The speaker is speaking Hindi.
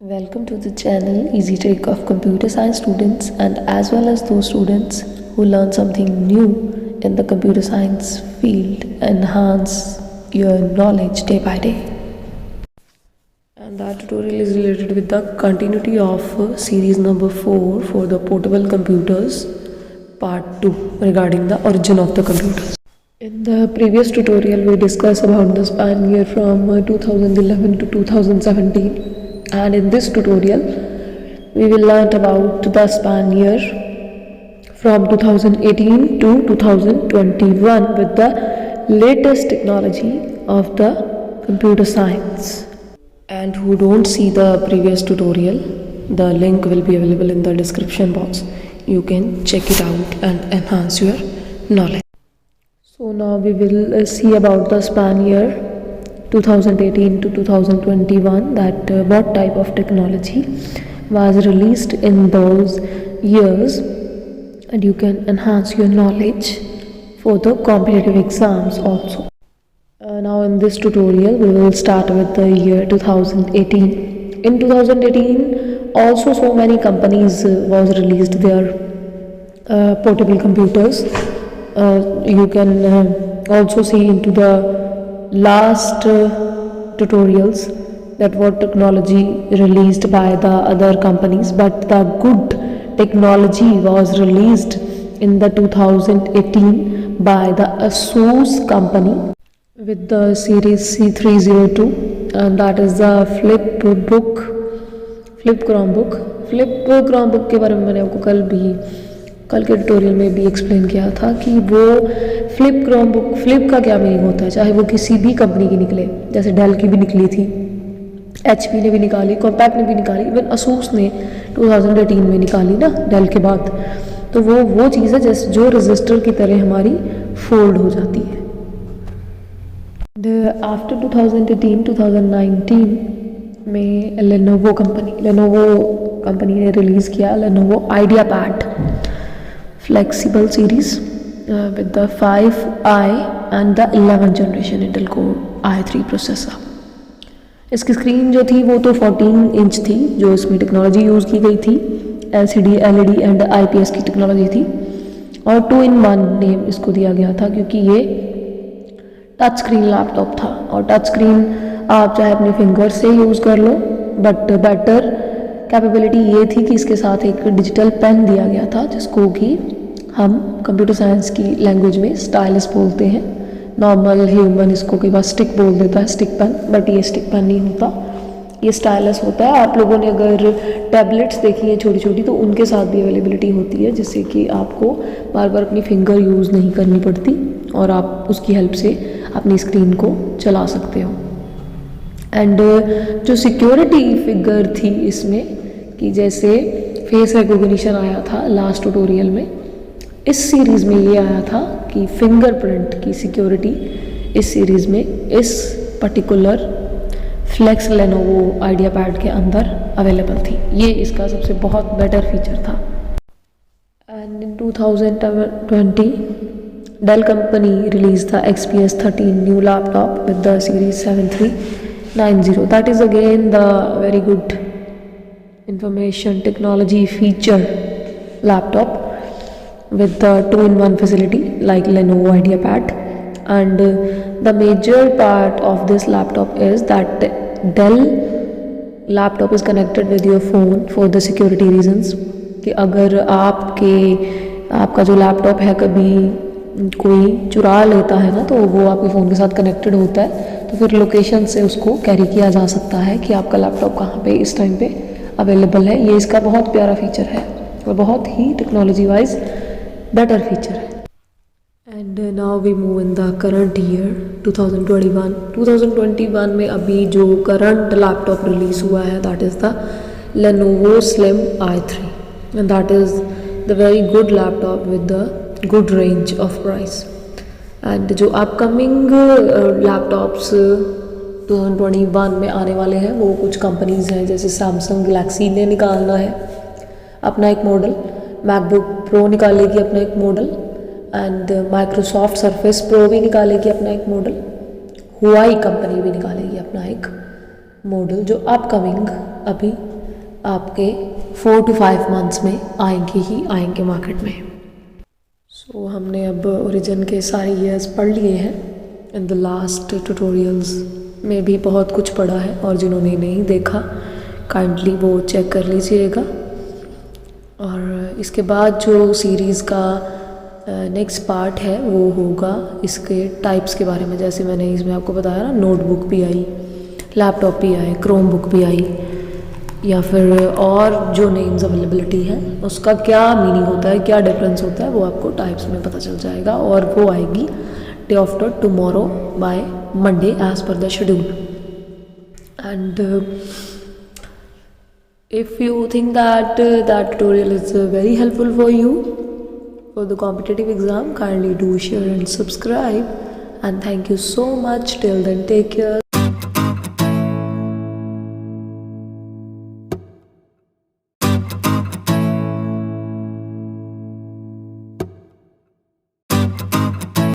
Welcome to the channel Easy Take of computer science students and as well as those students who learn something new in the computer science field, enhance your knowledge day by day. And that tutorial is related with the continuity of series number 4 for the portable computers part 2 regarding the origin of the computers. In the previous tutorial we discussed about the span year from 2011 to 2017. And in this tutorial we will learn about the span year from 2018 to 2021 with the latest technology of the computer science. And who don't see the previous tutorial, the link will be available in the description box. You can check it out and enhance your knowledge. So now we will see about the span year 2018 to 2021, that what type of technology was released in those years, and you can enhance your knowledge for the competitive exams also. Now in this tutorial we will start with the year 2018. In 2018 also so many companies was released their portable computers. You can also see into the last tutorials that what technology released by the other companies, but the good technology was released in the 2018 by the ASUS company with the series C302, and that is the flip Chromebook के बारे में मैंने आपको कल के ट्यूटोरियल में भी एक्सप्लेन किया था कि वो फ्लिप क्रोमबुक, फ्लिप का क्या मीनिंग होता है, चाहे वो किसी भी कंपनी की निकले, जैसे डेल की भी निकली थी, HP ने भी निकाली, कॉम्पैक्ट ने भी निकाली, इवन असूस ने 2018 में निकाली ना डेल के बाद। तो वो चीज़ है जैसे जो रजिस्टर की तरह हमारी फोल्ड हो जाती है। आफ्टर 2018-2019 में लेनोवो कंपनी ने रिलीज़ किया Lenovo IdeaPad flexible series with the 5i and the 11th generation Intel Core i3 processor. इसकी स्क्रीन जो थी वो तो 14 इंच थी, जो इसमें टेक्नोलॉजी यूज़ की गई थी LCD, LED एंड IPS की टेक्नोलॉजी थी, और 2-in-1 नेम इसको दिया गया था क्योंकि ये टच स्क्रीन लैपटॉप था। और टच स्क्रीन आप चाहे अपने फिंगर से यूज़ कर लो, बट बेटर कैपेबिलिटी ये थी कि इसके साथ एक डिजिटल पेन दिया गया था जिसको कि हम कंप्यूटर साइंस की लैंग्वेज में स्टाइलस बोलते हैं। नॉर्मल ह्यूमन इसको कई बार स्टिक बोल देता है, स्टिक पेन, बट ये स्टिक पेन नहीं होता, ये स्टाइलस होता है। आप लोगों ने अगर टैबलेट्स देखी हैं छोटी छोटी तो उनके साथ भी अवेलेबिलिटी होती है, जिससे कि आपको बार बार अपनी फिंगर यूज़ नहीं करनी पड़ती और आप उसकी हेल्प से अपनी स्क्रीन को चला सकते हो। एंड जो सिक्योरिटी फिगर थी इसमें, कि जैसे फेस रिकॉग्निशन आया था लास्ट ट्यूटोरियल में, इस सीरीज़ में ये आया था कि फिंगरप्रिंट की सिक्योरिटी इस सीरीज़ में इस पर्टिकुलर फ्लेक्स लेनोवो आइडियापैड के अंदर अवेलेबल थी। ये इसका सबसे बहुत बेटर फीचर था। And in 2020 Dell company release the XPS 13 new laptop with the series 7390। That is again the very good information technology feature laptop with the 2-in-1 facility like Lenovo IdeaPad. And the major part of this laptop is that Dell laptop is connected with your phone for the security reasons, कि अगर आपका जो लैपटॉप है कभी कोई चुरा लेता है ना, तो वो आपके फ़ोन के साथ कनेक्टेड होता है, तो फिर लोकेशन से उसको कैरी किया जा सकता है कि आपका लैपटॉप कहाँ पे इस टाइम पे अवेलेबल है। ये इसका बहुत प्यारा फीचर है और बहुत ही टेक्नोलॉजी वाइज बेटर फीचर है। And now we move in the current year 2021 में अभी जो करंट लैपटॉप रिलीज़ हुआ है that is the Lenovo slim i3, and that is the very good laptop with the good range of price. And जो अपकमिंग लैपटॉप्स 2021 में आने वाले हैं वो कुछ कंपनीज़ हैं, जैसे सैमसंग गैलेक्सी ने निकालना है अपना एक मॉडल, मैकबुक प्रो निकालेगी अपना एक model, and Microsoft surface pro भी निकालेगी अपना एक मॉडल, हुआई कंपनी भी निकालेगी अपना एक मॉडल जो अपकमिंग अभी आपके 4 to 5 मंथ्स में आएंगे ही आएंगे मार्केट में। सो हमने अब ओरिजिन के सारे ईयर्स पढ़ लिए हैं। इन द लास्ट ट्यूटोरियल्स में भी बहुत कुछ पढ़ा है, और जिन्होंने नहीं देखा काइंडली वो चेक कर लीजिएगा। और इसके बाद जो सीरीज़ का नेक्स्ट पार्ट है वो होगा इसके टाइप्स के बारे में। जैसे मैंने इसमें आपको बताया ना, नोटबुक भी आई, लैपटॉप भी आए, क्रोम बुक भी आई, या फिर और जो नेम्स अवेलेबिलिटी है उसका क्या मीनिंग होता है, क्या डिफरेंस होता है, वो आपको टाइप्स में पता चल जाएगा। और वो आएगी day after tomorrow by Monday as per the schedule. And if you think that that tutorial is very helpful for you for the competitive exam, kindly do share and subscribe, and thank you so much. Till then, take care.